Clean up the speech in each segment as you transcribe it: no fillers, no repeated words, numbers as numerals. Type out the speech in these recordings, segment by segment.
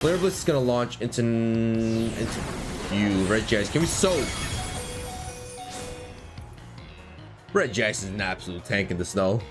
Flare Blitz is gonna launch into you. REGICE. Can we soak? REGICE is an absolute tank in the snow.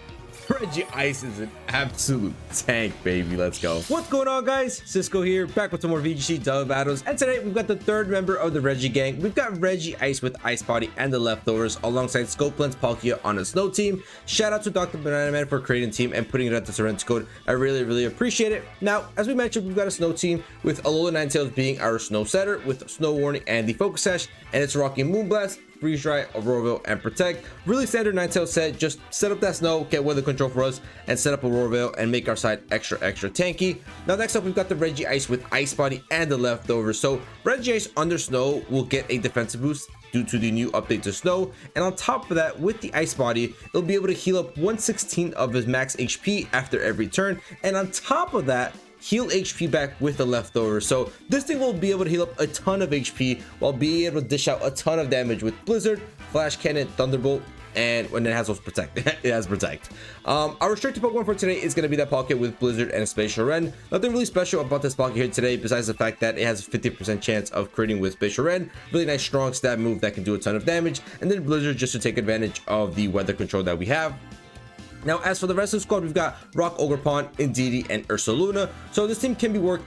REGICE is an absolute tank, baby. Let's go. What's going on, guys? Cisco here, back with some more VGC double battles, and today we've got the third member of the Regi gang. We've got REGICE with Ice Body and the Leftovers alongside Scopeland's Palkia on a snow team. Shout out to Dr. Banana Man for creating a team and putting it at the Serenity code. I really appreciate it. Now, as we mentioned, we've got a snow team with Alola Ninetales being our snow setter with Snow Warning and the Focus Sash, and it's rocking Moonblast, Freeze Dry, Aurora, and Protect. Really standard Ninetales set. Just set up that snow, get weather control for us, and set up Aurora and make our side extra tanky. Now next up, we've got the REGICE with Ice Body and the Leftovers. So REGICE under snow will get a defensive boost due to the new update to snow, and on top of that, with the Ice Body, it'll be able to heal up 1/16 of his max HP after every turn, and on top of that, heal HP back with the Leftovers. So this thing will be able to heal up a ton of HP while being able to dish out a ton of damage with Blizzard, Flash Cannon, Thunderbolt, and when it has those Protect. It has Protect. Our restricted Pokemon for today is going to be that Palkia with Blizzard and Spatial Rend. Nothing really special about this Palkia here today besides the fact that it has a 50% chance of critting with Spatial Rend. Really nice strong stab move that can do a ton of damage, and then Blizzard just to take advantage of the weather control that we have. Now, as for the rest of the squad, we've got Rock, Ogerpon, Indeedee, and Ursaluna. So this team can be worked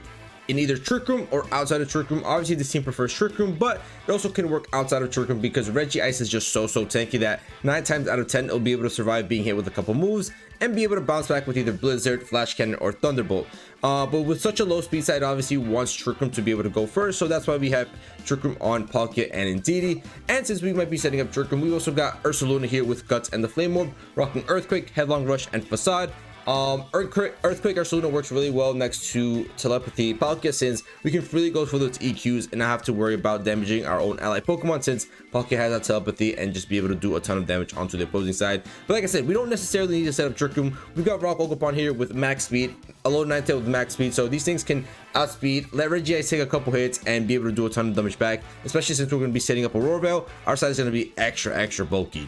in either Trick Room or outside of Trick Room. Obviously, this team prefers Trick Room, but it also can work outside of Trick Room because REGICE is just so tanky that 9 times out of 10, it'll be able to survive being hit with a couple moves and be able to bounce back with either Blizzard, Flash Cannon, or Thunderbolt. But with such a low speed side, obviously wants Trick Room to be able to go first, so that's why we have Trick Room on Palkia and Indeedee. And since we might be setting up Trick Room, we've also got Ursaluna here with Guts and the Flame Orb, rocking Earthquake, Headlong Rush, and Facade. Earthquake Ursaluna works really well next to Telepathy Palkia, since we can freely go for those EQs and not have to worry about damaging our own ally Pokemon, since Palkia has that Telepathy and just be able to do a ton of damage onto the opposing side. But like I said, we don't necessarily need to set up Trick Room. We've got Rock Ogerpon here with max speed, Alola Ninetales with max speed, so these things can outspeed, let REGICE take a couple hits and be able to do a ton of damage back, especially since we're going to be setting up Aurora. Our side is going to be extra bulky.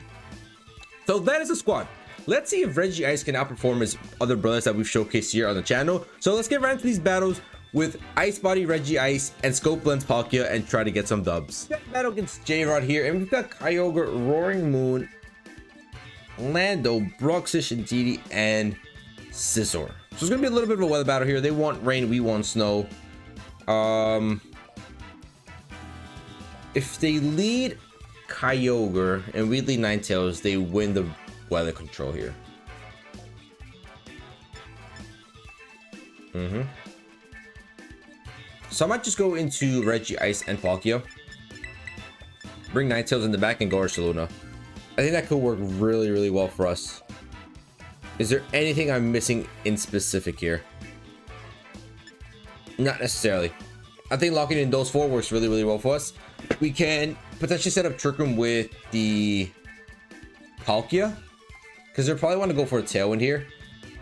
So that is the squad. Let's see if REGICE can outperform his other brothers that we've showcased here on the channel. So let's get right into these battles with Ice Body REGICE and Scopeland's Palkia and try to get some dubs. We've got battle against J-Rod here, and we've got Kyogre, Roaring Moon, Lando, Bruxish, Indeedee, and Scizor. So it's gonna be a little bit of a weather battle here. They want rain, we want snow. If they lead Kyogre and we lead Ninetales, they win the weather control here. So I might just go into REGICE and Palkia, bring Ninetales in the back, and go Ursaluna. I think that could work really well for us. Is there anything I'm missing in specific here? Not necessarily. I think locking in those four works really well for us. We can potentially set up Trick Room with the Palkia, because they'll probably want to go for a Tailwind here.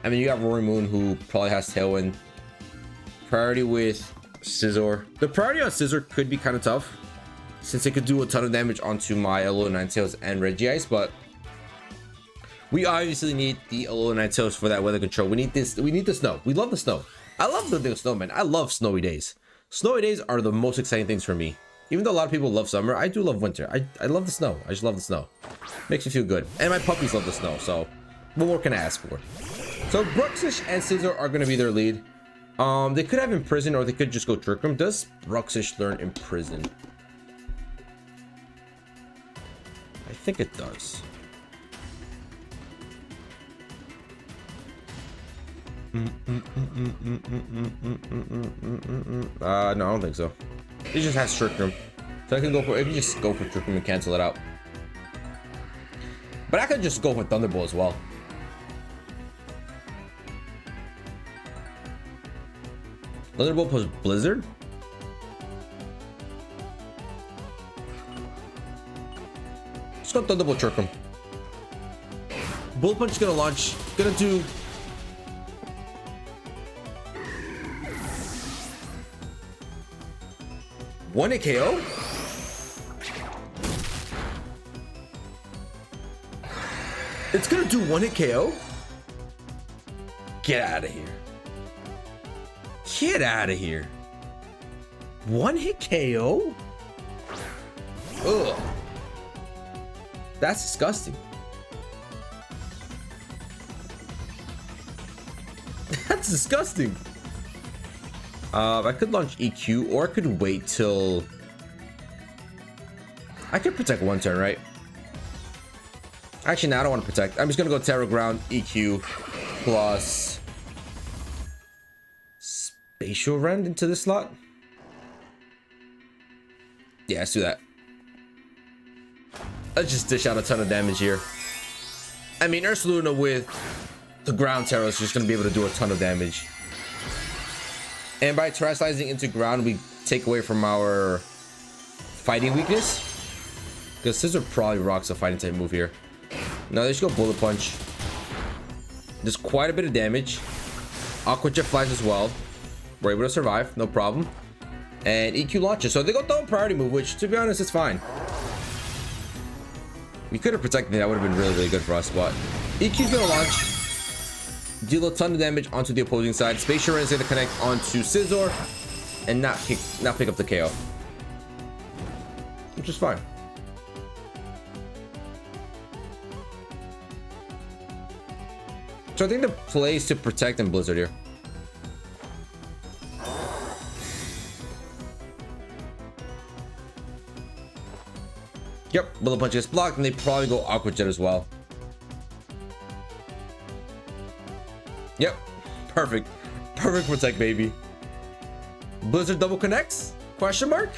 I mean, you got Roaring Moon, who probably has Tailwind. Priority with Scizor. The priority on Scizor could be kind of tough, since it could do a ton of damage onto my Alola Ninetales and REGICE, but we obviously need the Alola Ninetales for that weather control. We need this. We need the snow. We love the snow. I love the snow, man. I love snowy days. Snowy days are the most exciting things for me. Even though a lot of people love summer, I do love winter. I love the snow. I just love the snow. Makes me feel good. And my puppies love the snow, so what more can I ask for? So Bruxish and Scizor are going to be their lead. They could have Imprison, or they could just go Trick Room. Does Bruxish learn Imprison? I think it does. No, I don't think so. It just has Trick Room, so I can go for. If you just go for Trick Room and cancel it out, but I could just go for Thunderbolt as well. Thunderbolt plus Blizzard. Let's go Thunderbolt Trick Room. Bullet Punch is gonna launch. Gonna do. One hit KO? It's gonna do one hit KO? Get out of here. Get out of here. One hit KO? Ugh. That's disgusting. That's disgusting. I could launch EQ, or I could wait till... I could protect one turn, right? Actually, no, I don't want to protect. I'm just gonna go Terror Ground, EQ, plus Spatial Rend into this slot. Yeah, let's do that. Let's just dish out a ton of damage here. I mean, Ursaluna with the ground terror is just gonna be able to do a ton of damage. And by terrestrializing into ground, we take away from our fighting weakness. Because Scissor probably rocks a fighting type move here. Now they should go Bullet Punch. There's quite a bit of damage. Aqua Jet flies as well. We're able to survive, no problem. And EQ launches. So they go double priority move, which to be honest, it's fine. We could have protected it. That would have been really, really good for us. But EQ's gonna launch. Deal a ton of damage onto the opposing side. Spatial Rend is gonna connect onto Scizor and not pick up the KO. Which is fine. So I think the play is to protect and Blizzard here. Yep, Bullet Punch gets blocked, and they probably go Aqua Jet as well. Yep, perfect. Perfect protect, baby. Blizzard double connects? Question mark?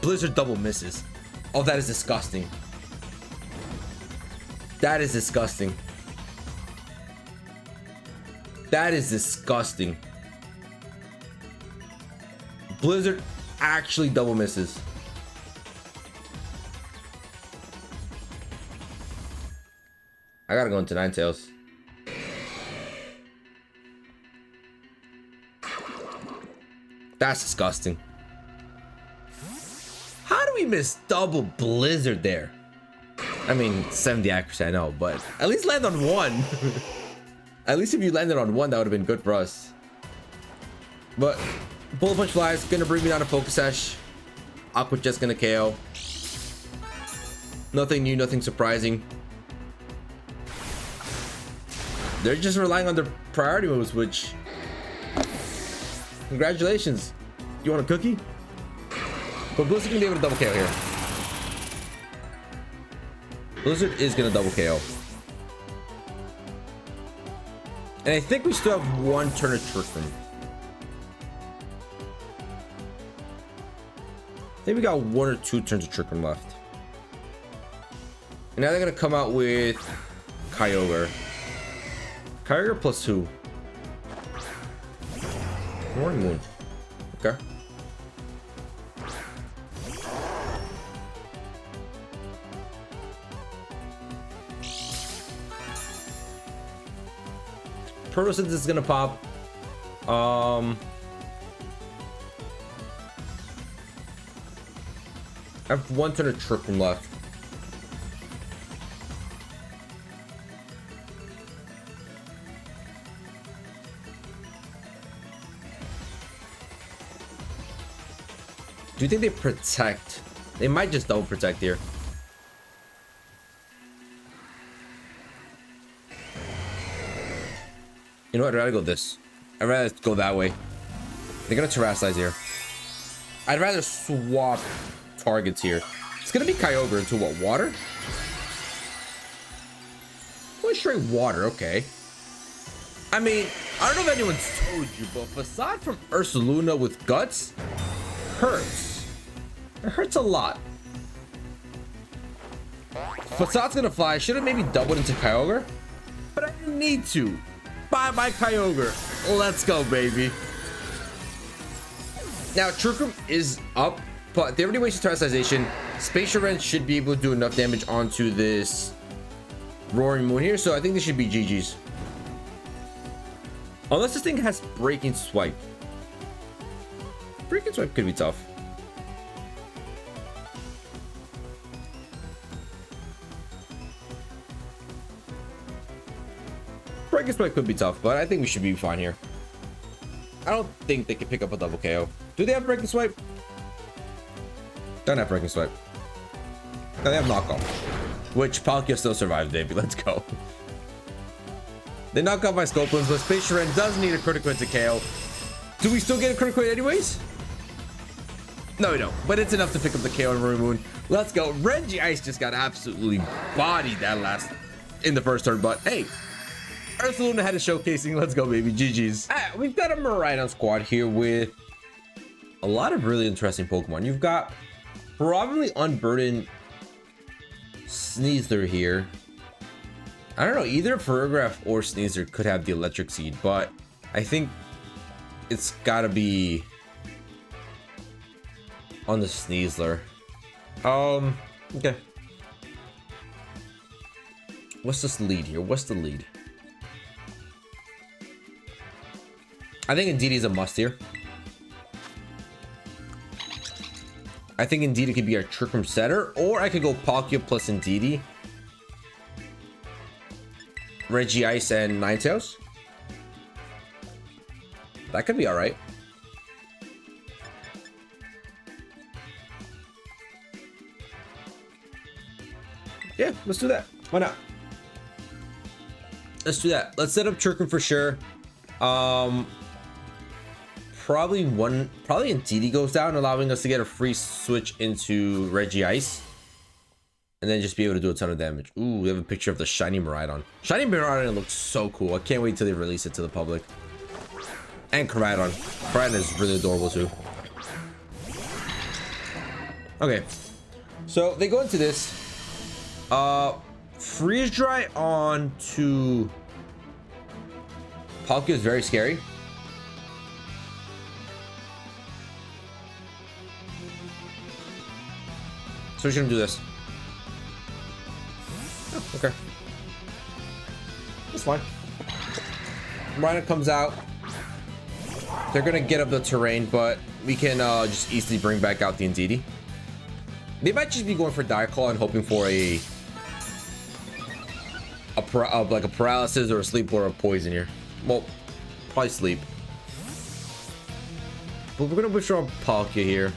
Blizzard double misses. Oh, that is disgusting. That is disgusting. That is disgusting. Blizzard actually double misses. I gotta go into Ninetales. That's disgusting. How do we miss double Blizzard there? I mean, 70 accuracy, I know, but at least land on one. At least if you landed on one, that would have been good for us. But Bullet Punch flies, gonna bring me down to Focus Sash. Aqua Jet's gonna KO. Nothing new, nothing surprising. They're just relying on their priority moves, which... Congratulations. You want a cookie? But Blizzard can be able to double KO here. Blizzard is gonna double KO. And I think we still have one turn of Trick Room. I think we got 1 or 2 turns of Trick Room left. And now they're gonna come out with Kyogre. Kyogre plus 2. Morning Moon. Okay. Protosynthesis is gonna pop. I have 1 turn of Trick Room left. Do you think they protect? They might just double protect here. You know what? I'd rather go this. I'd rather go that way. They're gonna Terrasilize here. I'd rather swap targets here. It's gonna be Kyogre into what? Water? Going straight water, okay. I mean, I don't know if anyone's told you, but aside from Ursaluna with Guts, hurts. It hurts a lot. Facad's gonna fly. I should have maybe doubled into Kyogre, but I didn't need to. Bye bye Kyogre. Let's go, baby. Now Trick Room is up, but they already wasted Terrestrialization. Spatial Rend should be able to do enough damage onto this Roaring Moon here, so I think this should be GG's. Unless this thing has Breaking Swipe. Breaking Swipe could be tough. Breaking Swipe could be tough, but I think we should be fine here. I don't think they can pick up a double KO. Do they have breaking swipe? Don't have breaking swipe. No, they have knockoff, which Palkia still survives, baby. Let's go. They knock off my Scorpions, but Space Shren does need a critical hit to KO. Do we still get a critical hit anyways? No, we don't. But it's enough to pick up the KO on Maroon Moon. Let's go. REGICE just got absolutely bodied that last in the first turn, but hey, Earth Luna had a showcasing. Let's go, baby. GG's. We've got a Miraidon squad here with a lot of really interesting Pokemon. You've got probably Unburdened Sneasler here. I don't know, either Paragraph or Sneasler could have the Electric Seed, but I think it's gotta be on the Sneasler. Okay. What's this lead here? What's the lead? I think Indeedee is a must here. I think Indeedee could be our Trick Room setter, or I could go Palkia plus Indeedee, REGICE and Ninetales. That could be all right. Yeah, let's do that. Why not? Let's do that. Let's set up Trick Room for sure. Probably Indeedee goes down, allowing us to get a free switch into REGICE. And then just be able to do a ton of damage. Ooh, we have a picture of the shiny Miraidon. Shiny Miraidon looks so cool. I can't wait till they release it to the public. And Koraidon. Koraidon is really adorable too. Okay. So they go into this. Freeze Dry on to Palkia is very scary. So we're gonna do this. Oh, okay. That's fine. Miraidon comes out. They're gonna get up the terrain, but we can just easily bring back out the Indeedee. They might just be going for Dire Claw and hoping for like a paralysis or a sleep or a poison here. Well, probably sleep. But we're gonna withdraw Palkia here.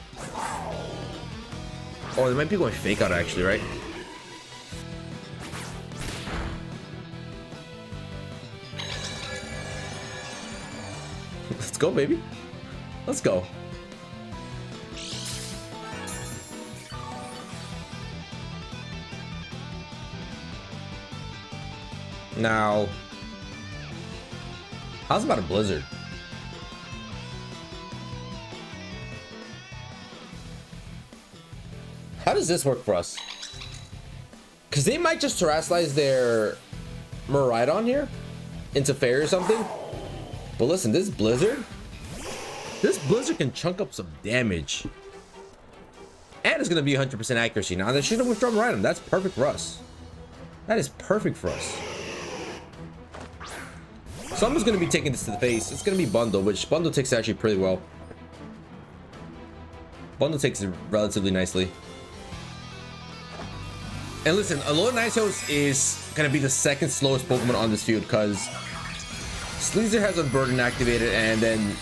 Oh, they might be going fake out actually, right? Let's go, baby. Let's go. Now, how's about a Blizzard? How does this work for us? Because they might just terrestrialize their Miraidon here into Fairy or something. But listen, this Blizzard can chunk up some damage. And it's going to be 100% accuracy. Now, they should have withdrawn Miraidon. That's perfect for us. That is perfect for us. Someone's going to be taking this to the face. It's going to be Bundle, which Bundle takes actually pretty well. Bundle takes it relatively nicely. And listen, Alola Ninetales is going to be the second slowest Pokemon on this field because Sleazer has Unburden activated and then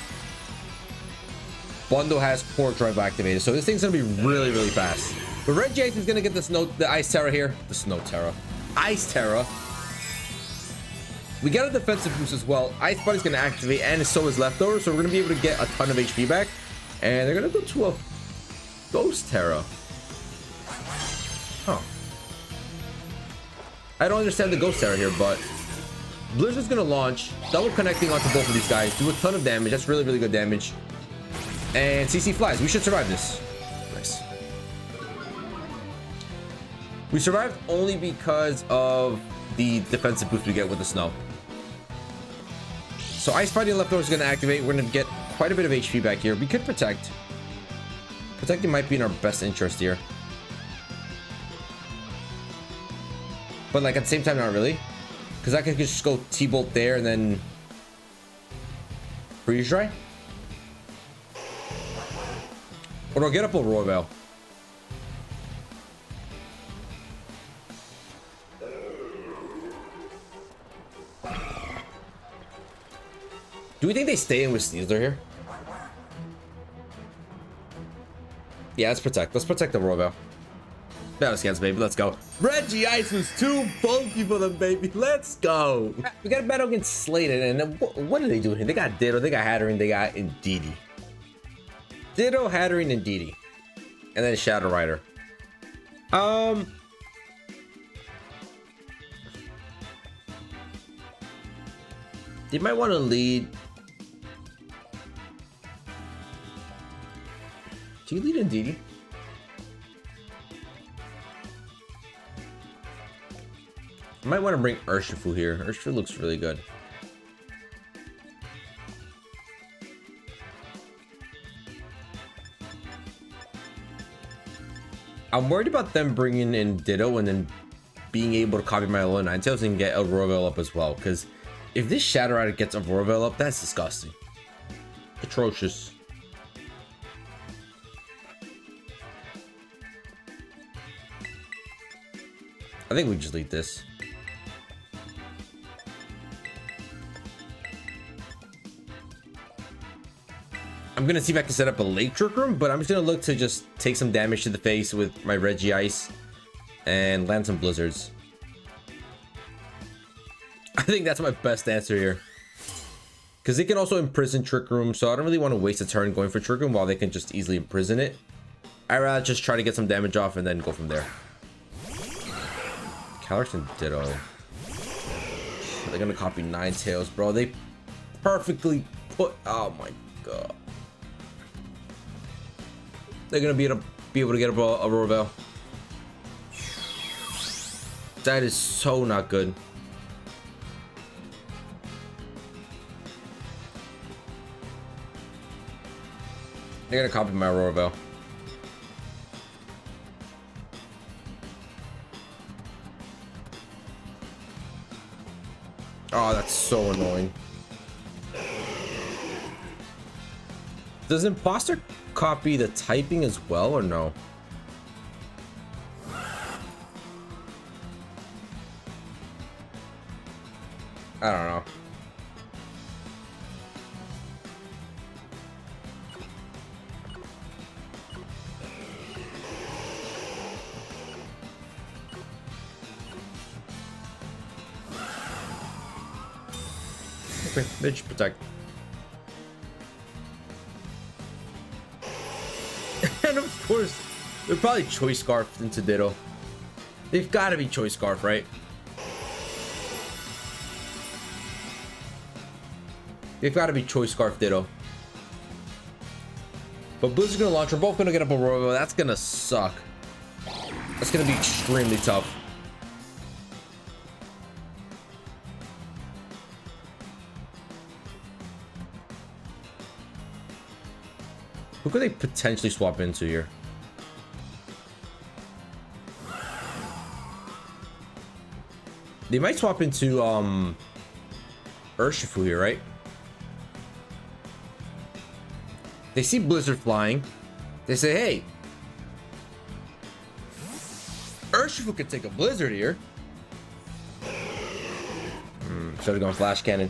Bundle has Port Drive activated. So this thing's going to be really, really fast. But REGICE is going to get the Ice Terra here. The Snow Terra. Ice Terra. We get a defensive boost as well. Ice Body's going to activate and so is Leftover. So we're going to be able to get a ton of HP back. And they're going to go to a Ghost Terra. Huh. I don't understand the Ghost Terra here, but Blizzard's gonna launch, double connecting onto both of these guys, do a ton of damage. That's really, really good damage. And CC flies. We should survive this. Nice. We survived only because of the defensive boost we get with the snow. So Ice Fighting Leftover is gonna activate. We're gonna get quite a bit of HP back here. We could protect. Protecting might be in our best interest here. But like at the same time, not really. Because I could just go T-Bolt there and then Freeze Dry. Or I'll get up a Roar Bell. Do we think they stay in with Steeler here? Yeah, let's protect. Let's protect the Royal. Battle scans, baby. Let's go. REGICE was too bulky for them, baby. Let's go. We got a battle against Slated, and what are they doing here? They got Ditto, they got Hattering, they got Indeedee. Ditto, Hattering, Indeedee. And then Shadow Rider. They might want to lead. Do you lead Indeedee? I might want to bring Urshifu here. Urshifu looks really good. I'm worried about them bringing in Ditto and then being able to copy my Alola Ninetales and get a Royal up as well. Because if this Shadow Rider gets a Royal up, that's disgusting. Atrocious. I think we just lead this. I'm gonna see if I can set up a late trick room, but I'm just gonna look to just take some damage to the face with my REGICE and land some blizzards. I think that's my best answer here. Because they can also imprison Trick Room, so I don't really want to waste a turn going for Trick Room while they can just easily imprison it. I'd rather just try to get some damage off and then go from there. Calyrex and Ditto. They're gonna copy Ninetales, bro. They perfectly put. Oh my god. They're gonna be able to get a Royal. That is so not good. They're gonna copy my Royal. Oh, that's so annoying. Does Imposter copy the typing as well or no? I don't know. Okay, bitch, protect. And of course, they're probably Choice Scarf into Ditto. They've got to be Choice Scarf, right? They've got to be Choice Scarf Ditto. But Blizzard's gonna launch. We're both gonna get up a Royal. That's gonna suck. That's gonna be extremely tough. Who could they potentially swap into here? They might swap into Urshifu here, right? They see Blizzard flying. They say, hey, Urshifu could take a Blizzard here. Should have gone Flash Cannon.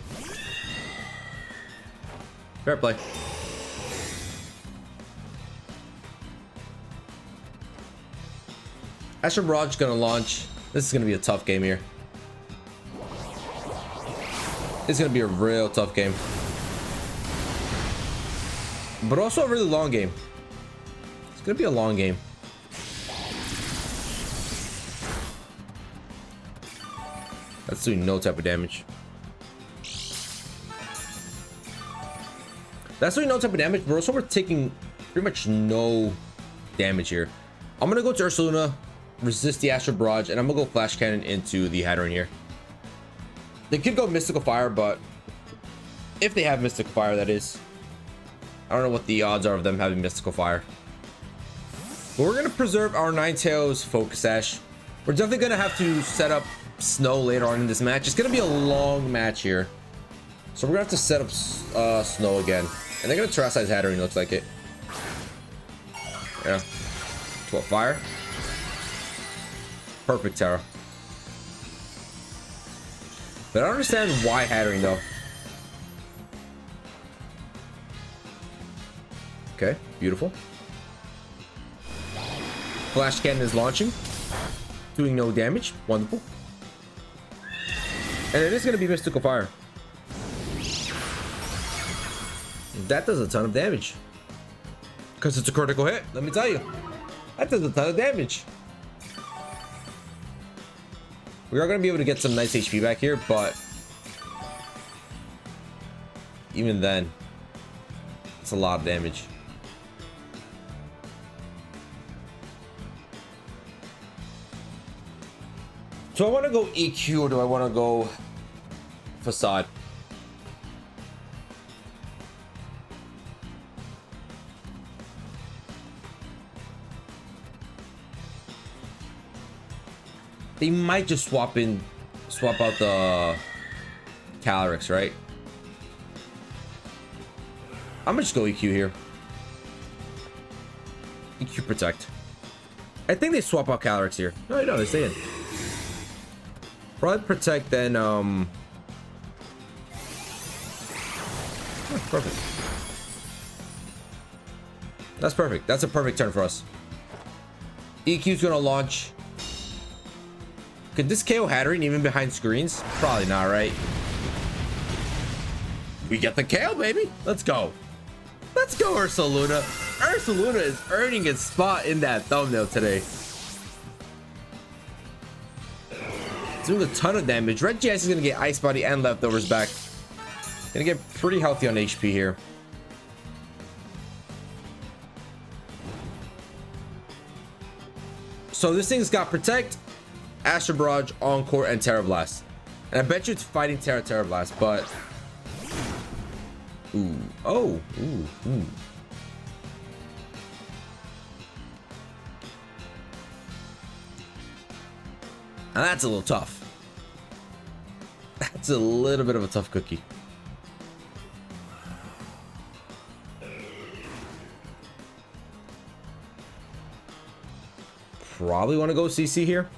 Fair play. Astro Barrage is gonna launch. This is gonna be a tough game here. It's gonna be a real tough game. But also a really long game. It's gonna be a long game. That's doing no type of damage. That's doing no type of damage, but also we're taking pretty much no damage here. I'm gonna go to Ursaluna, resist the Astro Barrage, and I'm gonna go Flash Cannon into the Hattering here. They could go Mystical Fire, but if they have Mystical Fire, that is. I don't know what the odds are of them having Mystical Fire. But we're gonna preserve our Ninetales Focus Sash. We're definitely gonna have to set up Snow later on in this match. It's gonna be a long match here. So we're gonna have to set up Snow again. And they're gonna Terrasize Hattering, looks like it. Yeah. 12 Fire. Perfect Terra. But I don't understand why Hattering though. Okay, beautiful. Flash cannon is launching, doing no damage. Wonderful. And it is going to be mystical fire. That does a ton of damage. Because it's a critical hit, let me tell you. That does a ton of damage. We are going to be able to get some nice HP back here, but even then, it's a lot of damage. Do I want to go EQ or do I want to go facade? They might just swap out the Calyrex, right? I'm gonna just go EQ here. EQ protect. I think they swap out Calyrex here. No, they stay in. Probably protect, then oh, perfect. That's perfect. That's a perfect turn for us. EQ's gonna launch. Could this KO Hatterene even behind screens? Probably not, right? We get the KO, baby. Let's go. Let's go, Ursaluna. Ursaluna is earning its spot in that thumbnail today. Doing a ton of damage. REGICE is going to get Ice Body and Leftovers back. Going to get pretty healthy on HP here. So this thing's got Protect, Astral Barrage, Encore, and Terra Blast. And I bet you it's fighting Terra Blast, but... Ooh. Oh. Ooh. Ooh. Now that's a little tough. That's a little bit of a tough cookie. Probably want to go CC here.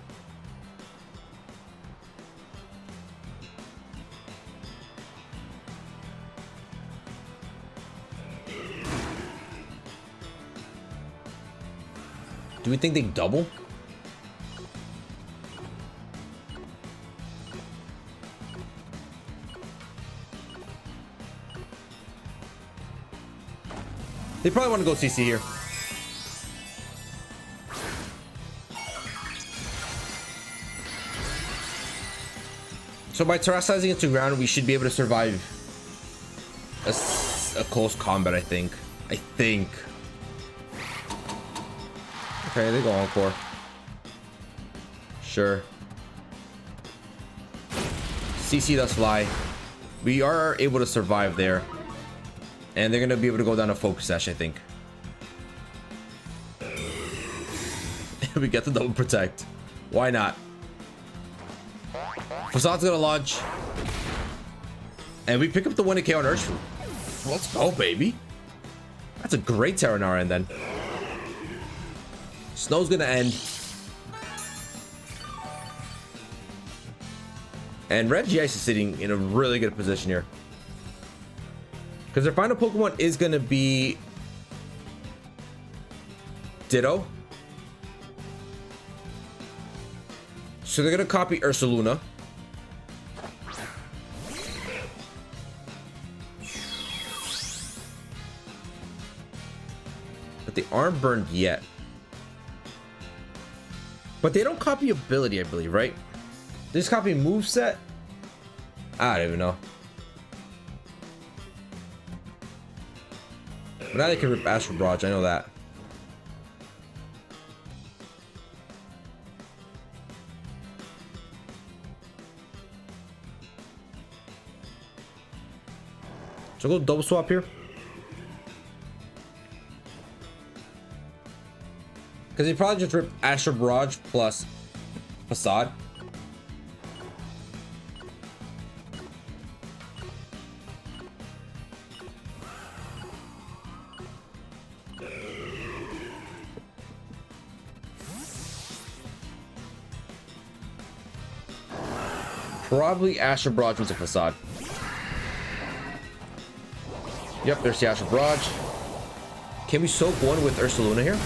Do we think they double? They probably want to go CC here. So by terrestrializing it to ground, we should be able to survive a close combat, I think. Okay, they go Encore. Sure. CC does fly. We are able to survive there. And they're going to be able to go down a Focus Sash, I think. We get the double Protect. Why not? Facade's going to launch. And we pick up the 1k on Urshifu. Let's go, baby. That's a great Terra Nara end then. Snow's going to end. And REGICE is sitting in a really good position here. Because their final Pokemon is going to be Ditto. So they're going to copy Ursaluna. But they aren't burned yet. But they don't copy ability, I believe, right? They just copy moveset? I don't even know. But now they can rip Astral Barrage, I know that. So go double swap here. Because he probably just ripped Astral Barrage plus Facade. Probably Astral Barrage was a Facade. Yep, there's the Astral Barrage. Can we soak one with Ursaluna here?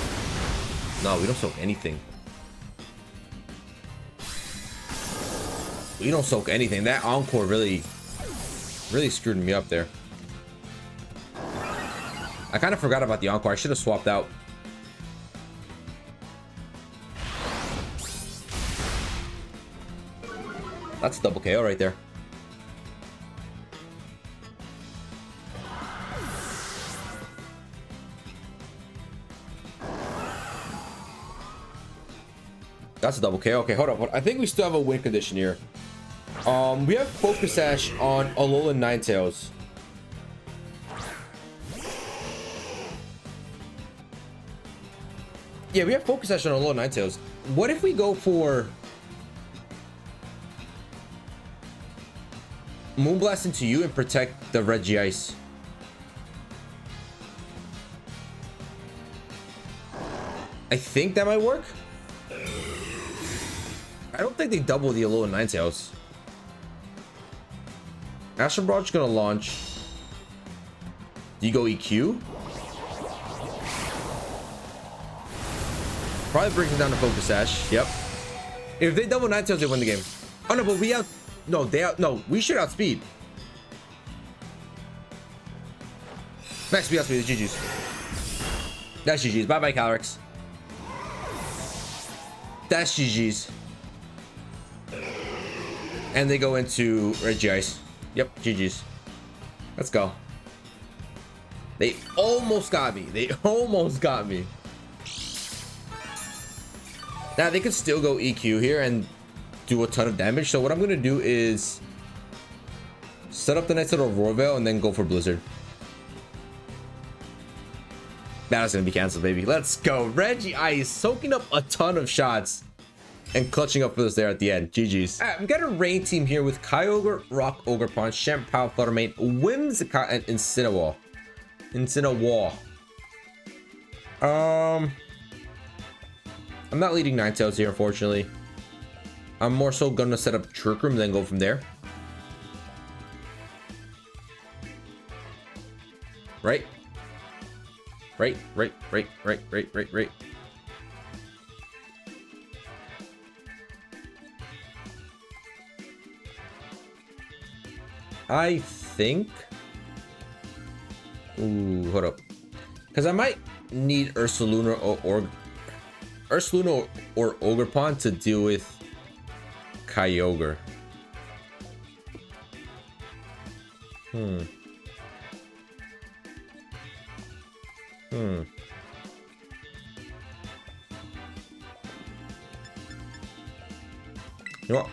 No, we don't soak anything. We don't soak anything. That Encore really screwed me up there. I kind of forgot about the Encore. I should have swapped out. That's a double KO right there. That's a double KO. Okay, hold up. I think we still have a win condition here. We have Focus Sash on Alolan Ninetales. Yeah, we have Focus Sash on Alolan Ninetales. What if we go for Moonblast into you and protect the REGICE? I think that might work. I don't think they double the Alolan Ninetales. Astral Barrage gonna launch. Do you go EQ? Probably brings it down to Focus Sash. Yep. If they double Ninetales, they win the game. Oh no, but we out. No, they out. No, we should outspeed. Max speed, outspeed. GG's. That's GG's. Bye bye, Calyrex. That's GG's. And they go into REGICE. Yep, GG's. Let's go. They almost got me. They almost got me. Now they could still go EQ here and do a ton of damage. So what I'm gonna do is set up the next little Roar Veil and then go for Blizzard. That's gonna be canceled, baby. Let's go. REGICE soaking up a ton of shots and clutching up for us there at the end. GG's. All right, we got a rain team here with Kyogre, Rock, Ogerpon, Shampoo, Fluttermane, Whimsicott, and Incineroar. I'm not leading Ninetales here, unfortunately. I'm more so gonna set up Trick Room, then go from there. Right. I think. Ooh, hold up. Because I might need Ursaluna or Ogerpon to deal with Kyogre. You know what?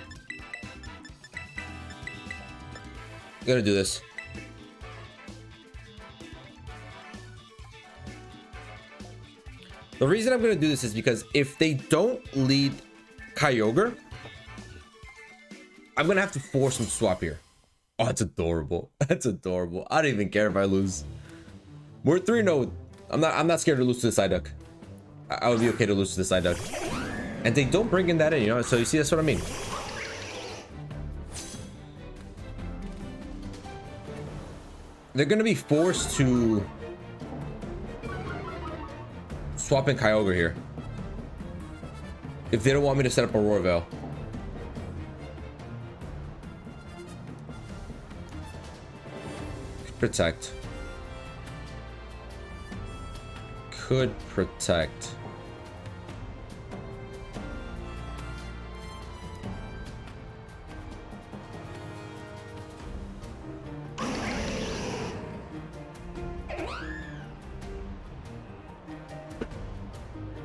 I'm gonna do this. The reason I'm gonna do this is because if they don't lead Kyogre, I'm gonna have to force them to swap here. Oh, that's adorable. That's adorable. I don't even care if I lose. We're 3-0. I'm not scared to lose to the side duck. I would be okay to lose to the side duck. And they don't bring in that in, you know? So you see, that's what I mean. They're gonna be forced to swap in Kyogre here if they don't want me to set up a Roar Veil. Protect. Could protect.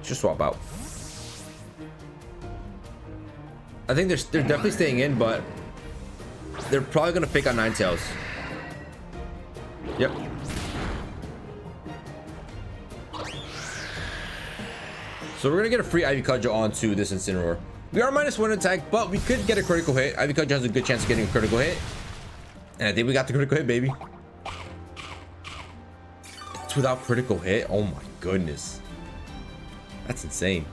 Just swap out. I think they're definitely staying in, but they're probably gonna fake out Ninetales. Yep. So we're gonna get a free Ivy Cudgel onto this Incineroar. We are -1 attack, but we could get a critical hit. Ivy Cudgel has a good chance of getting a critical hit. And I think we got the critical hit, baby. It's without critical hit. Oh my goodness. That's insane.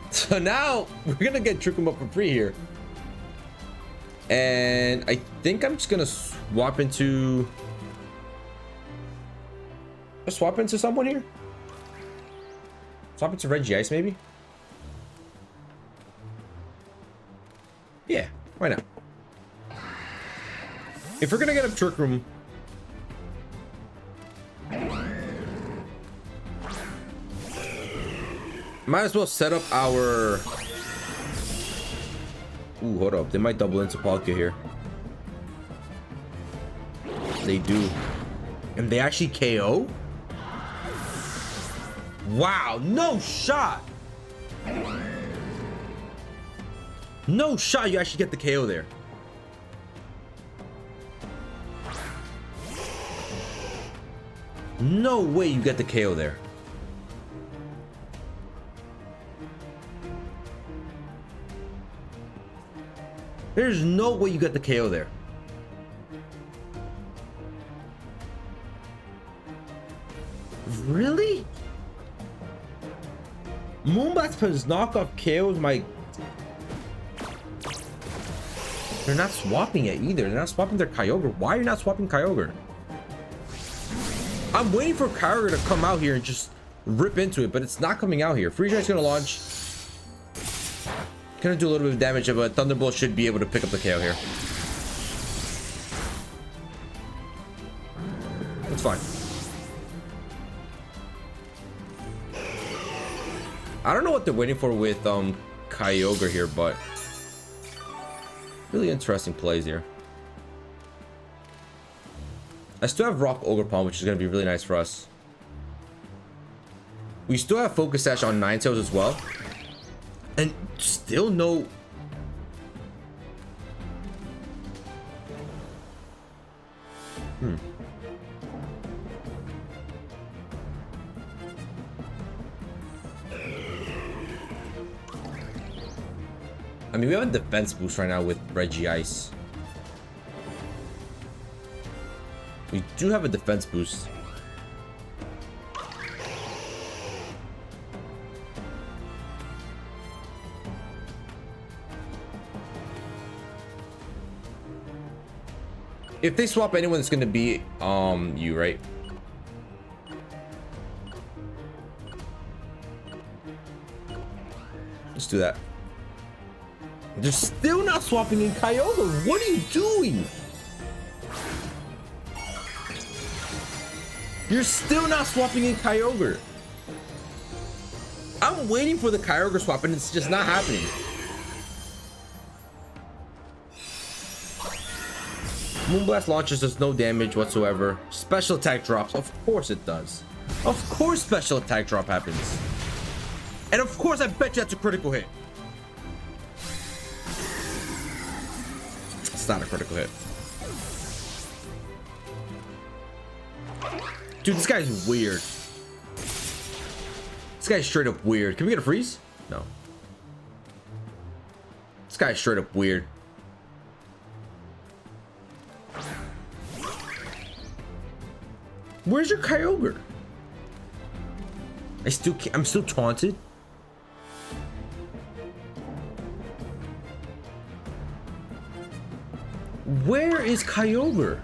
So now we're gonna get Trick Room up for free here. And I think I'm just gonna swap into Let's swap into someone here. Swap into REGICE maybe? Yeah, why not? If we're gonna get a Trick Room, might as well set up our... Ooh, hold up. They might double into Palkia here. They do. And they actually KO? Wow, no shot! No shot you actually get the KO there. No way you get the KO there. There's no way you get the KO there. Really? Moonblast plus knockoff KOs my... They're not swapping it either. They're not swapping their Kyogre. Why are you not swapping Kyogre? I'm waiting for Kyogre to come out here and just rip into it, but it's not coming out here. Freeze's gonna launch. Gonna do a little bit of damage, but Thunderbolt should be able to pick up the KO here. That's fine. I don't know what they're waiting for with Kyogre here, but really interesting plays here. I still have Rock Ogerpon, which is going to be really nice for us. We still have Focus Sash on Ninetales as well. And still no... I mean, we have a defense boost right now with REGICE. We do have a defense boost. If they swap anyone, it's gonna be you, right? Let's do that. They're still not swapping in Kyogre. What are you doing? You're still not swapping in Kyogre. I'm waiting for the Kyogre swap and it's just not happening. Moonblast launches does no damage whatsoever. Special attack drops. Of course it does. Of course special attack drop happens. And of course I bet you that's a critical hit. It's not a critical hit. Dude, this guy's weird. This guy's straight up weird. Can we get a freeze? No. This guy's straight up weird. Where's your Kyogre? I'm still taunted. Where is Kyogre?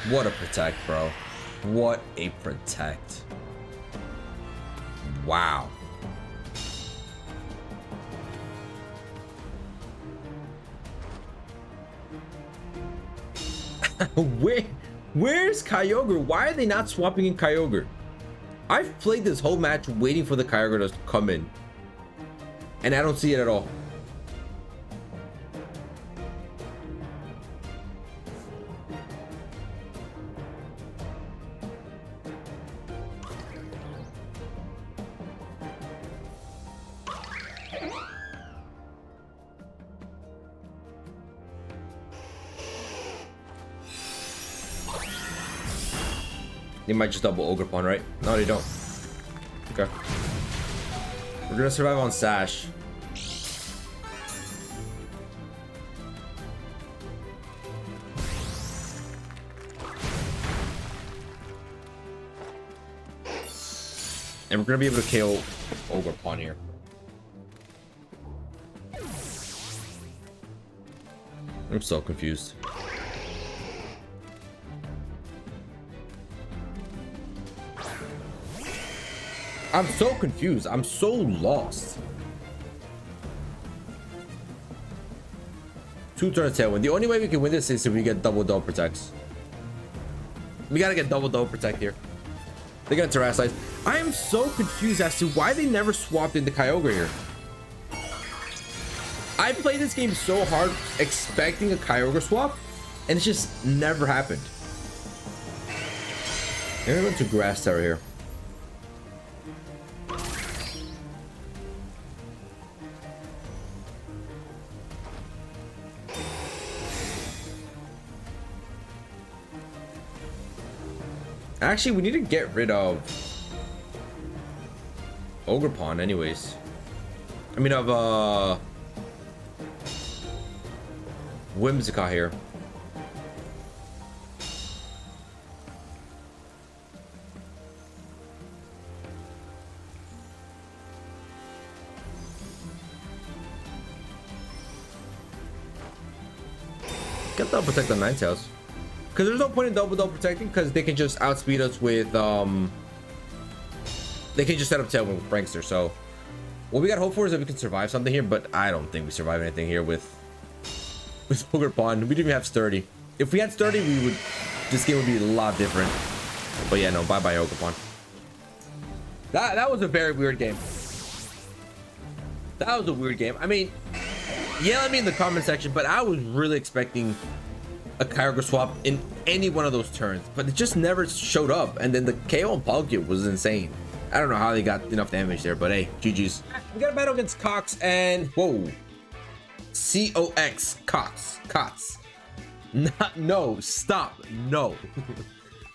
What a protect, bro. What a protect. Wow. Where's Kyogre? Why are they not swapping in Kyogre? I've played this whole match waiting for the Kyogre to come in, and I don't see it at all. They might just double Ogerpon, right? No, they don't. Okay. We're gonna survive on Sash. And we're gonna be able to KO Ogerpon here. I'm so confused. I'm so confused. I'm so lost. 2 turns tailwind. The only way we can win this is if we get double protects. We gotta get double protect here. They're gonna terrasilize. I am so confused as to why they never swapped into Kyogre here. I played this game so hard expecting a Kyogre swap, and it just never happened. I'm gonna go to Grass Tower here. Actually, we need to get rid of Ogerpon anyways. I mean of Whimsicott here. Get double protect on Ninetales. Because there's no point in double protecting because they can just outspeed us with they can just set up Tailwind with Prankster. So what we gotta hope for is that we can survive something here, but I don't think we survive anything here with Ogerpon. We didn't even have Sturdy. If we had Sturdy, this game would be a lot different. But yeah, no, bye Ogerpon. That was a very weird game. That was a weird game. I mean, yell at me in the comment section, but I was really expecting a Kyogre swap in any one of those turns, but it just never showed up. And then the KO on Palkia was insane. I don't know how they got enough damage there, but hey, GG's. We got a battle against Cox and whoa, COX Cox. No, stop, no.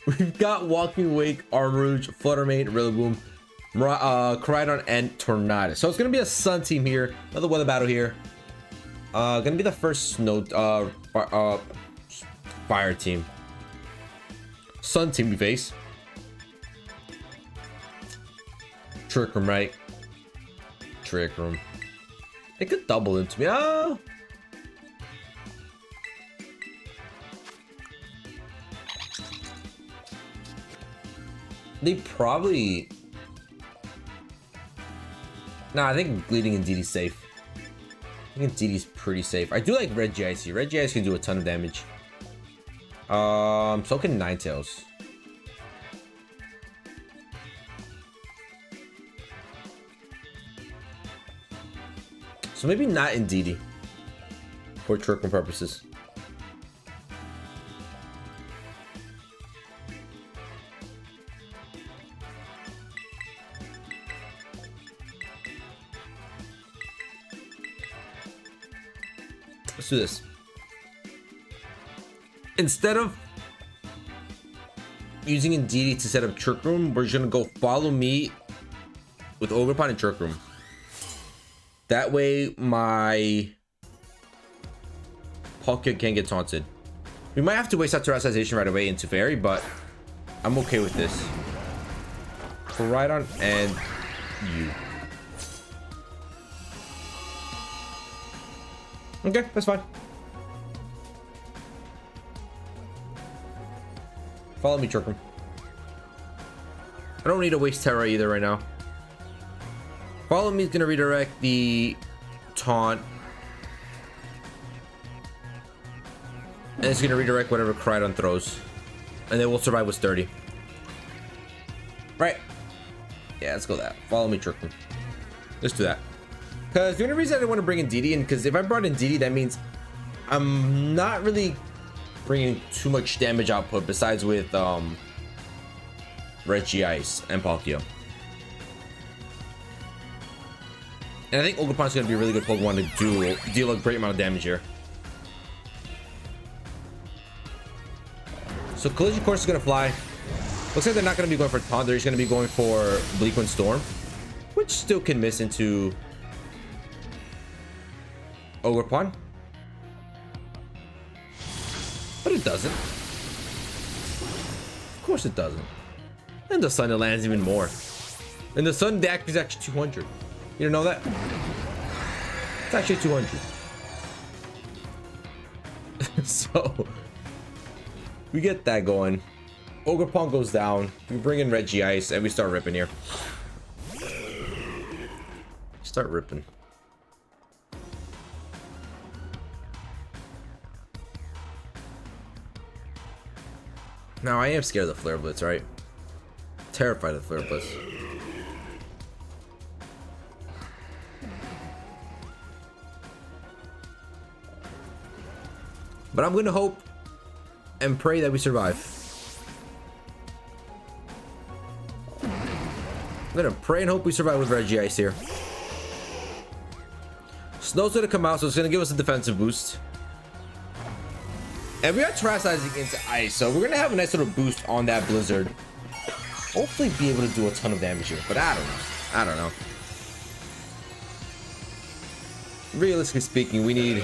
We've got Walking Wake, Armrouge, Fluttermane, Rillaboom, Koraidon, and Tornadus. So it's gonna be a Sun team here. Another weather battle here. Gonna be the first snow fire team. Sun team we face. Trick Room, right? Trick Room. It could double into me. Oh. They probably. Nah, I think bleeding Indeedee safe. I think Indeedee's pretty safe. I do like Regice. Regice can do a ton of damage. So can Ninetales. So maybe not Indeedee for Trick Room purposes. Let's do this. Instead of using Indeedee to set up Trick Room, we're just gonna go follow me with Ogerpon and Trick Room. That way my Palkia can't get taunted. We might have to waste our terrestrialization right away into Fairy, but I'm okay with this. Koraidon and you. Okay, that's fine. Follow me, Trick Room. I don't need to waste Terra either right now. Follow me is gonna redirect the taunt. And it's gonna redirect whatever Koraidon throws. And then we'll survive with Sturdy. Right. Yeah, let's go that. Follow me, Trick Room. Let's do that. Because the only reason I didn't want to bring in Indeedee, and because if I brought in Indeedee, that means I'm not really bringing too much damage output besides with REGICE and Palkia. And I think Ogerpon's going to be a really good Pokemon to deal a great amount of damage here. So Collision Course is going to fly. Looks like they're not going to be going for Taunt. They're just going to be going for Bleak Wind Storm, which still can miss into Ogerpon. But it doesn't. Of course it doesn't. And the Sun, it lands even more. And the Sun, the act is actually 200. You didn't know that? It's actually 200. So we get that going. Ogerpon goes down. We bring in REGICE and we start ripping here. Start ripping. Now I am scared of the Flare Blitz, right? Terrified of the Flare Blitz. But I'm gonna hope and pray that we survive. I'm gonna pray and hope we survive with REGICE here. Snow's gonna come out, so it's gonna give us a defensive boost. And we are terrestrializing into ice, so we're gonna have a nice little boost on that blizzard. Hopefully be able to do a ton of damage here, but I don't know. I don't know. Realistically speaking, we need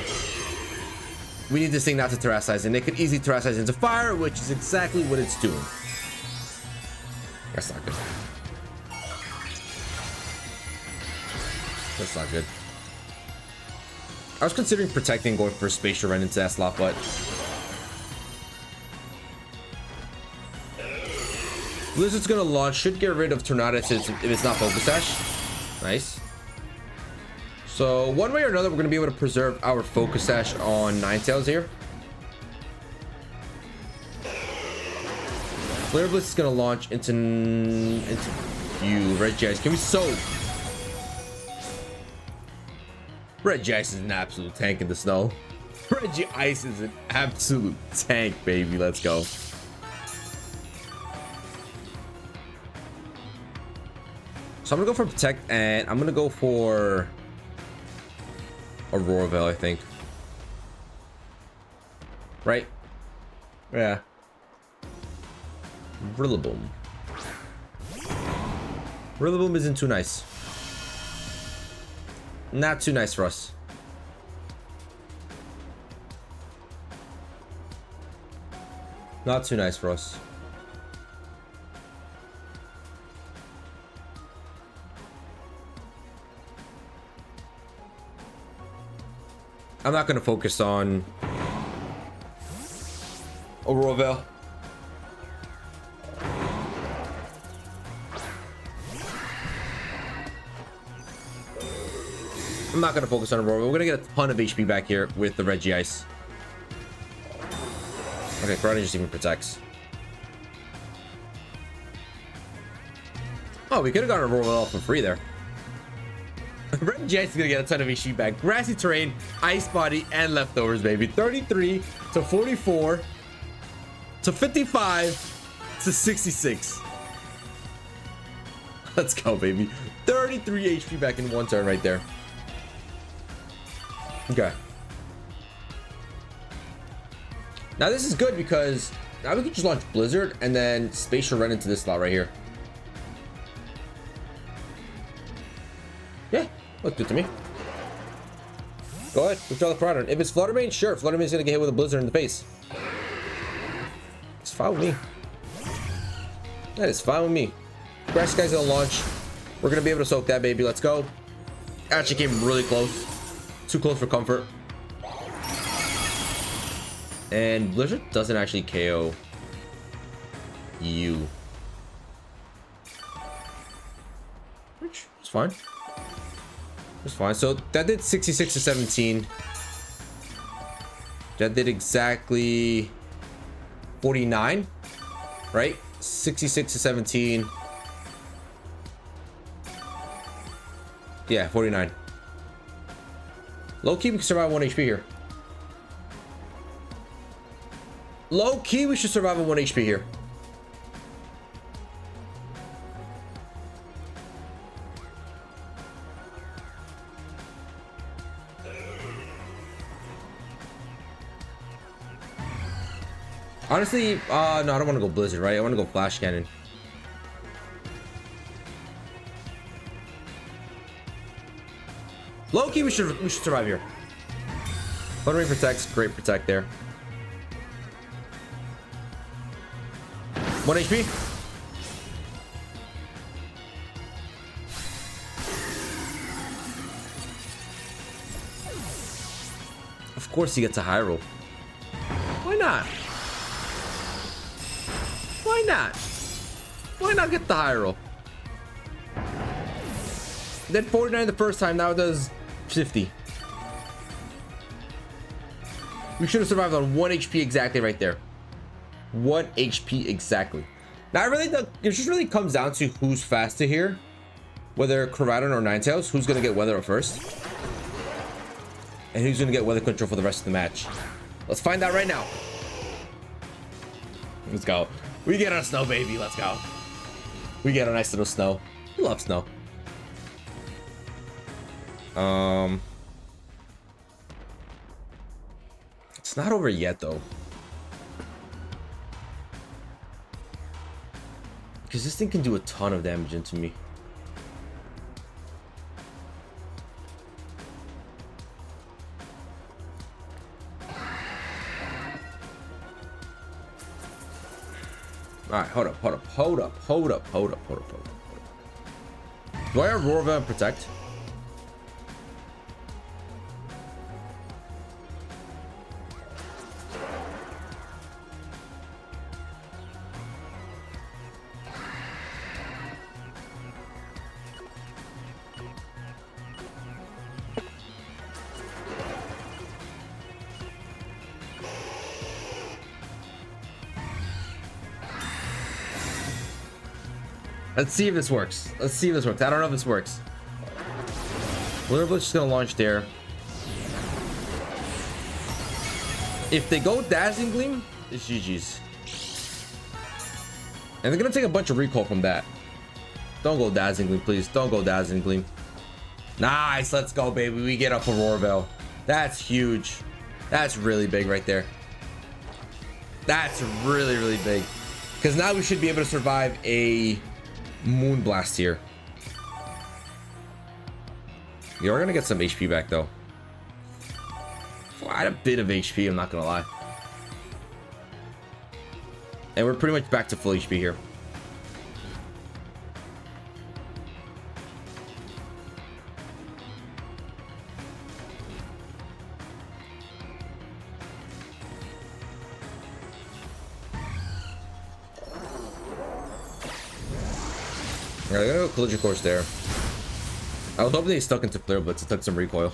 this thing not to terrestrialize, and it could easily terrestrialize into fire, which is exactly what it's doing. That's not good. That's not good. I was considering protecting, going for spatial run into that slot, but Blizzard's gonna launch, should get rid of Tornadus if it's not Focus Sash. Nice. So one way or another, we're gonna be able to preserve our Focus Sash on Ninetales here. Flare Blitz is gonna launch into you, REGICE. Can we soak? REGICE is an absolute tank in the snow. REGICE is an absolute tank, baby. Let's go. So I'm gonna go for Protect, and I'm gonna go for Aurora Veil, I think. Right? Yeah. Rillaboom. Rillaboom isn't too nice. Not too nice for us. Not too nice for us. I'm not going to focus on Aurora Veil. I'm not going to focus on Aurora. We're going to get a ton of HP back here with the REGICE. Okay, Karate just even protects. Oh, we could have gotten Aurora Veil for free there. REGICE is gonna get a ton of HP back. Grassy terrain, ice body, and leftovers, baby. 33 to 44 to 55 to 66. Let's go, baby. 33 HP back in one turn right there. Okay. Now this is good because now we can just launch Blizzard and then Spatial run into this slot right here. Yeah, looks good to me. Go ahead, withdraw the Piranha. If it's Fluttermane, sure. Fluttermane's gonna get hit with a Blizzard in the face. It's fine with me. That is fine with me. Grass guy's gonna launch. We're gonna be able to soak that baby. Let's go. Actually came really close. Too close for comfort. And Blizzard doesn't actually KO you. Which is fine. It's fine. So that did 66 to 17. That did exactly 49, right? 66 to 17. Yeah, 49. Low key, we can survive 1 HP here. Low key, we should survive on 1 HP here. Honestly, no, I don't want to go Blizzard, right? I want to go Flash Cannon. Low key, we should survive here. Fluttermane protects, great protect there. 1 HP. Of course he gets a high roll. not? Why not? Why not get the high roll? Did 49 the first time, now it does 50. We should have survived on 1 HP exactly right there. 1 HP exactly. Now, it just really comes down to who's faster here. Whether Koraidon or Ninetales, who's going to get weather up first. And who's going to get weather control for the rest of the match. Let's find out right now. Let's go. We get our snow, baby. Let's go. We get a nice little snow. We love snow. It's not over yet, though. Because this thing can do a ton of damage into me. Alright, hold up. Do I have Roarva and Protect? Let's see if this works. I don't know if this works. Literally just gonna launch there. If they go Dazzling Gleam, it's GG's. And they're gonna take a bunch of recoil from that. Don't go Dazzling Gleam, please. Don't go Dazzling Gleam. Nice, let's go, baby. We get up Aurora Veil. That's huge. That's really big right there. That's really, really big. Because now we should be able to survive a Moonblast here. You are gonna get some HP back though. Quite a bit of HP, I'm not gonna lie. And we're pretty much back to full HP here. Alright, I'm gonna go Collision Course there. I was hoping they stuck into Flare Blitz. It took some recoil.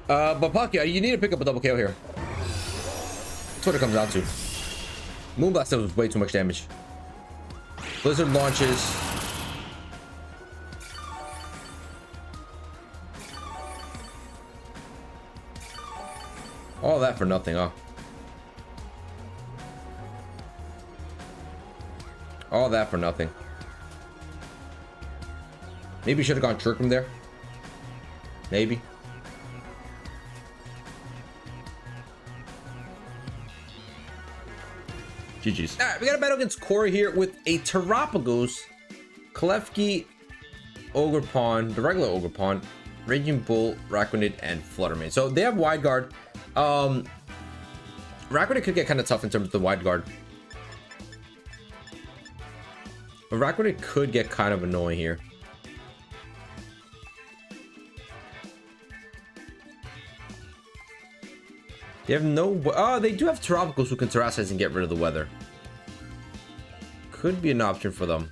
But Palkia, you need to pick up a double KO here. That's what it comes down to. Moonblast does way too much damage. Blizzard launches. All that for nothing, huh? All that for nothing. Maybe should have gone Trick Room there. Maybe. GG's. Alright, we got a battle against Corey here with a Terapagos, Klefki, Ogerpon, the regular Ogerpon, Raging Bull, Raquanid, and Fluttermane. So they have Wide Guard. Raquanid could get kind of tough in terms of the Wide Guard. But Raquanid could get kind of annoying here. They have no... Oh, they do have Terapagos who can Terrasilize and get rid of the weather. Could be an option for them.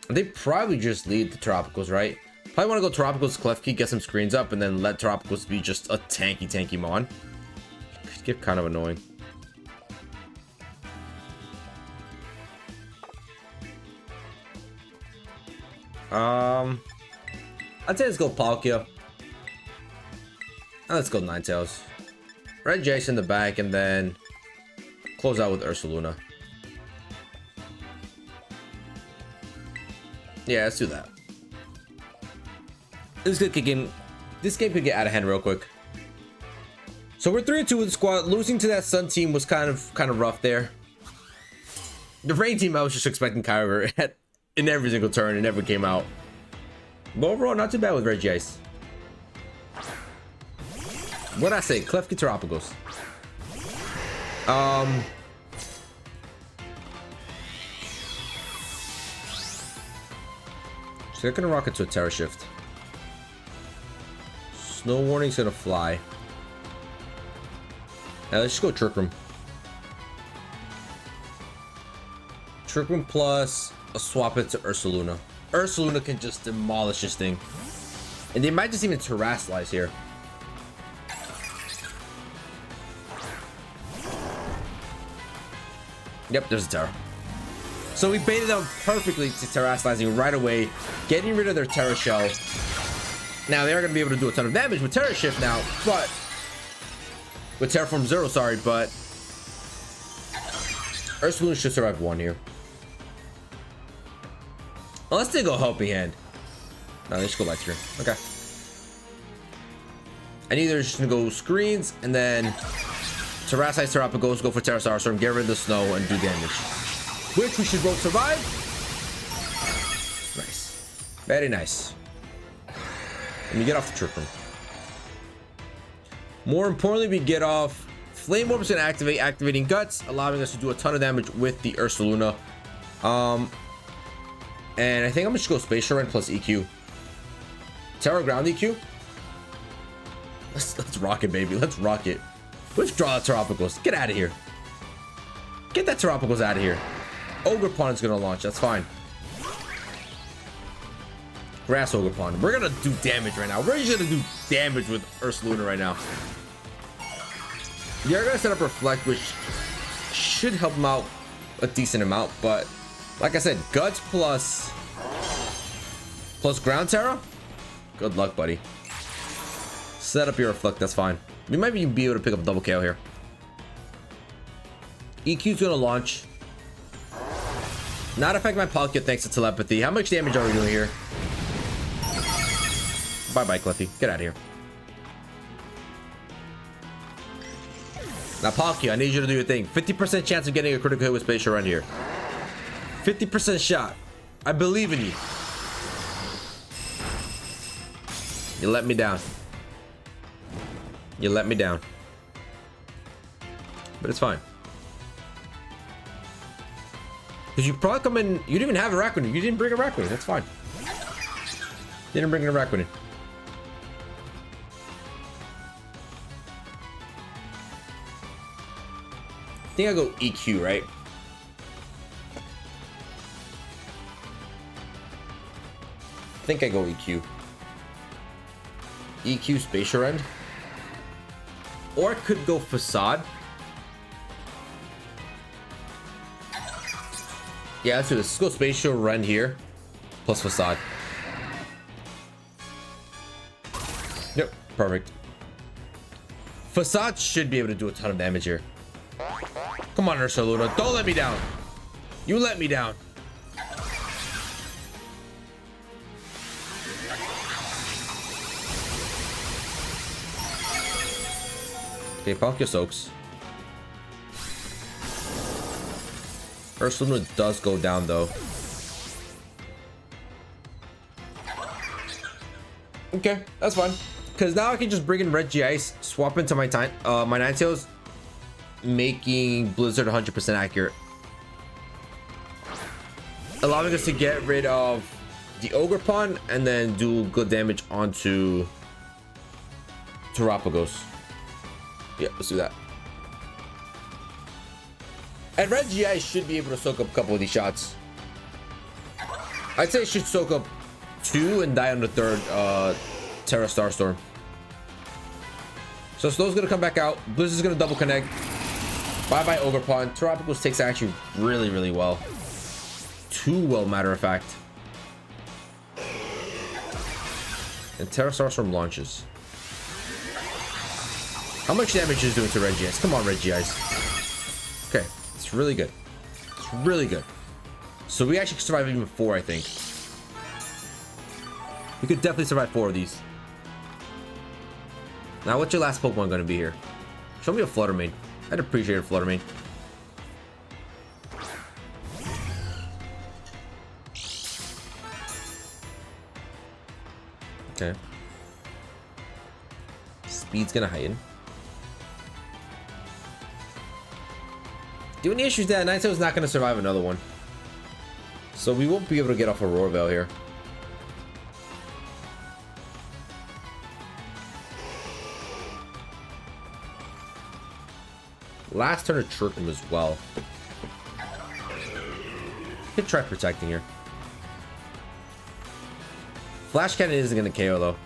They probably just lead the Terapagos, right? Probably want to go Terapagos, Klefki, get some screens up, and then let Terapagos be just a tanky mon. Could get kind of annoying. I'd say let's go Palkia. And let's go Ninetales. REGICE in the back, and then close out with Ursaluna. Yeah, let's do that. This game could get out of hand real quick. So we're 3-2 with the squad. Losing to that Sun team was kind of rough there. The Rain team, I was just expecting Kyogre in every single turn. It never came out. But overall, not too bad with REGICE. What'd I say? Klefki, Terapagos. So they're gonna rock it to a Terra Shift. Snow Warning's gonna fly. Now let's just go Trick Room. Trick Room plus a swap it to Ursaluna. Ursaluna can just demolish this thing. And they might just even Terrasilize here. Yep, there's a Terra. So we baited them perfectly to Terrasilizing right away, getting rid of their Terra Shell. Now they are going to be able to do a ton of damage with Terra Shift now, but with Terraform Zero, sorry, but Ursaluna should survive one here. Unless they go Helping Hand. No, they just go Light Screen. Okay. And either just gonna go Screens and then Terrasilize Terrapagos, go for Terra Starstorm, get rid of the snow and do damage. Which we should both survive. Nice. Very nice. And we get off the Trick Room. More importantly, we get off Flame Orb's gonna activate, activating Guts, allowing us to do a ton of damage with the Ursaluna. And I think I'm just gonna go Spatial Rend plus EQ. Terra Ground EQ. Let's rock it, baby. Let's rock it. Withdraw the Terrapagos. Get out of here. Get that Terrapagos out of here. Ogerpon is gonna launch. That's fine. Grass Ogerpon. We're gonna do damage right now. We're just gonna do damage with Ursaluna right now. You're gonna set up Reflect, which should help him out a decent amount, but like I said, Guts plus Ground Terra. Good luck, buddy. Set up your Reflect. That's fine. We might even be able to pick up double KO here. EQ's gonna launch. Not affect my Palkia thanks to Telepathy. How much damage are we doing here? Bye-bye, Cliffy. Get out of here. Now, Palkia, I need you to do your thing. 50% chance of getting a critical hit with Spatial Rend here. 50% shot. I believe in you. You let me down. You let me down. But it's fine. Because you probably come in... You didn't even have a Rakuni. You didn't bring a Rakuni. That's fine. Didn't bring in a Rakuni. I think I go EQ, right? I think I go EQ. EQ Spatial Rend. Or I could go Facade. Yeah, let's do this. Let's go Spatial Rend here. Plus Facade. Yep, perfect. Facade should be able to do a ton of damage here. Come on, Ursaluna. Don't let me down. You let me down. Okay, Palkia soaks. Ursaluna does go down though. Okay, that's fine. Because now I can just bring in Regice, swap into my Ninetales, making Blizzard 100% accurate. Allowing us to get rid of the Ogerpon and then do good damage onto Terrapagos. Yeah, let's do that. And Regice should be able to soak up a couple of these shots. I'd say it should soak up 2 and die on the 3rd Terra Starstorm. So Snow's gonna come back out. Blizzard's gonna double connect. Bye bye Ogerpon. Terrapagos takes actually really, really well. Too well, matter of fact. And Terra Starstorm launches. How much damage is it doing to Regice? Come on, Regice. Okay, it's really good. It's really good. So we actually could survive even 4, I think. We could definitely survive 4 of these. Now, what's your last Pokemon going to be here? Show me a Fluttermane. I'd appreciate a Fluttermane. Okay. Speed's going to heighten. The only issue is that Ninetales is not going to survive another one. So we won't be able to get off Aurora Veil here. last turn to trick him as well. Could try protecting here. Flash Cannon isn't going to KO though.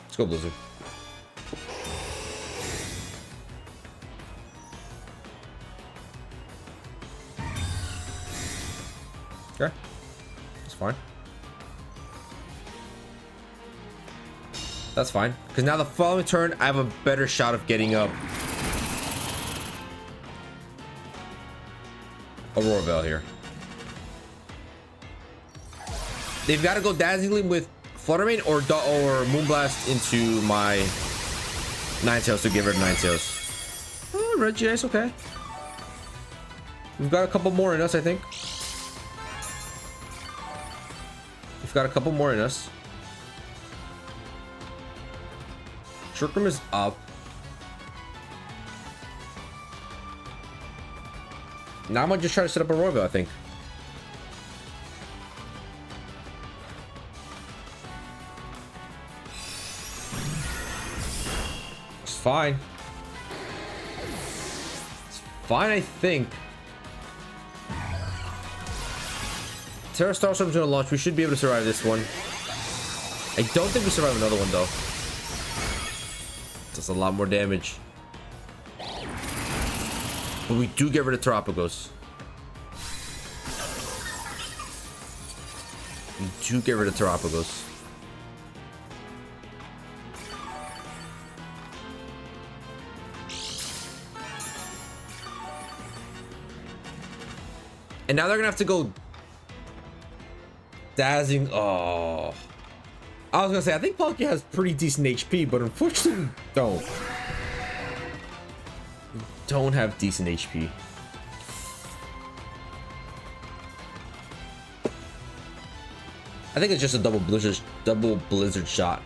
Let's go Blizzard. Okay, that's fine. That's fine, because now the following turn I have a better shot of getting up Aurora Veil here. They've got to go Dazzling Gleam with Fluttermane or Moonblast into my Ninetales to give her Ninetales. Oh, REGICE, okay. We've got a couple more in us, I think. We've got a couple more in us. Trick Room is up. Now I'm gonna just try to set up a Royal, I think. It's fine. It's fine, I think. Terra Starstorm's gonna launch. We should be able to survive this one. I don't think we survive another one though. That's a lot more damage. But we do get rid of Terapagos. We do get rid of Terapagos. And now they're gonna have to go Dazzling. Oh, I was gonna say I think Palkia has pretty decent HP, but unfortunately we don't have decent HP. I think it's just a double blizzard shot.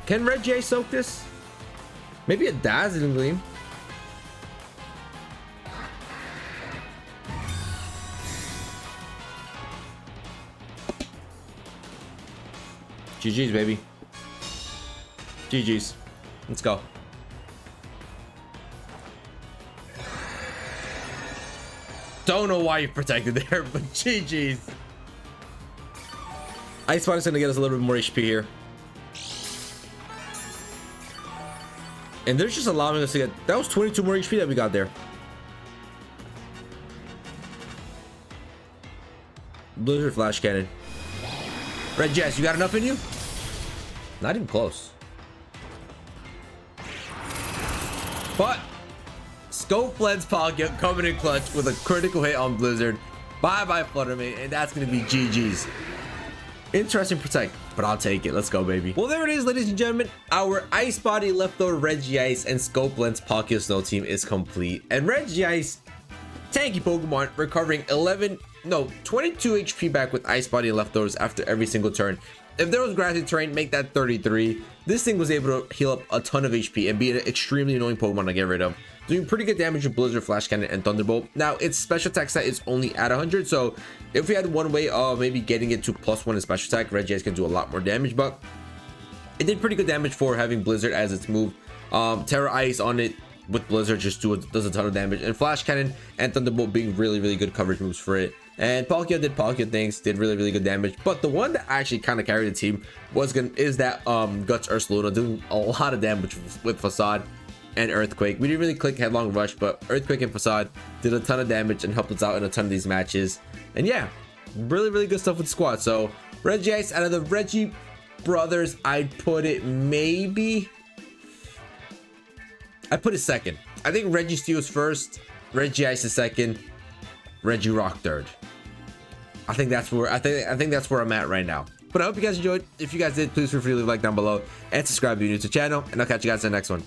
Can REGICE soak this? Maybe a Dazzling Gleam. GG's, baby. GG's. Let's go. Don't know why you protected there, but GG's. Ice Spider's gonna get us a little bit more HP here. And they're just allowing us to get... That was 22 more HP that we got there. Blizzard Flash Cannon. REGICE, you got enough in you? Not even close. But Scope Lens Palkia coming in clutch with a critical hit on Blizzard. Bye-bye Fluttermane, and that's going to be GG's. Interesting protect, but I'll take it. Let's go, baby. Well, there it is, ladies and gentlemen. Our Ice Body, Leftover, REGICE, and Scope Lens Palkia Snow team is complete. And REGICE, tanky Pokemon, recovering 22 HP back with Ice Body and Leftovers after every single turn. If there was grassy terrain, make that 33. This thing was able to heal up a ton of HP and be an extremely annoying Pokemon to get rid of. Doing pretty good damage with Blizzard, Flash Cannon, and Thunderbolt. Now, its special attack stat is only at 100, so if we had one way of maybe getting it to +1 in special attack, REGICE can do a lot more damage, but it did pretty good damage for having Blizzard as its move. Terra Ice on it with Blizzard just does a ton of damage, and Flash Cannon and Thunderbolt being really good coverage moves for it. And Palkia did Palkia things, did really good damage, but the one that actually kind of carried the team is that Guts Ursaluna, doing a lot of damage with Facade and Earthquake. We didn't really click Headlong Rush, but Earthquake and Facade did a ton of damage and helped us out in a ton of these matches. And yeah, really good stuff with the squad. So REGICE, out of the Reggie brothers, I'd put it second. I think Registeel is first, REGICE is second, Regirock third. I think that's where I'm at right now. But I hope you guys enjoyed. If you guys did, please feel free to leave a like down below and subscribe if you're new to the channel, and I'll catch you guys in the next one.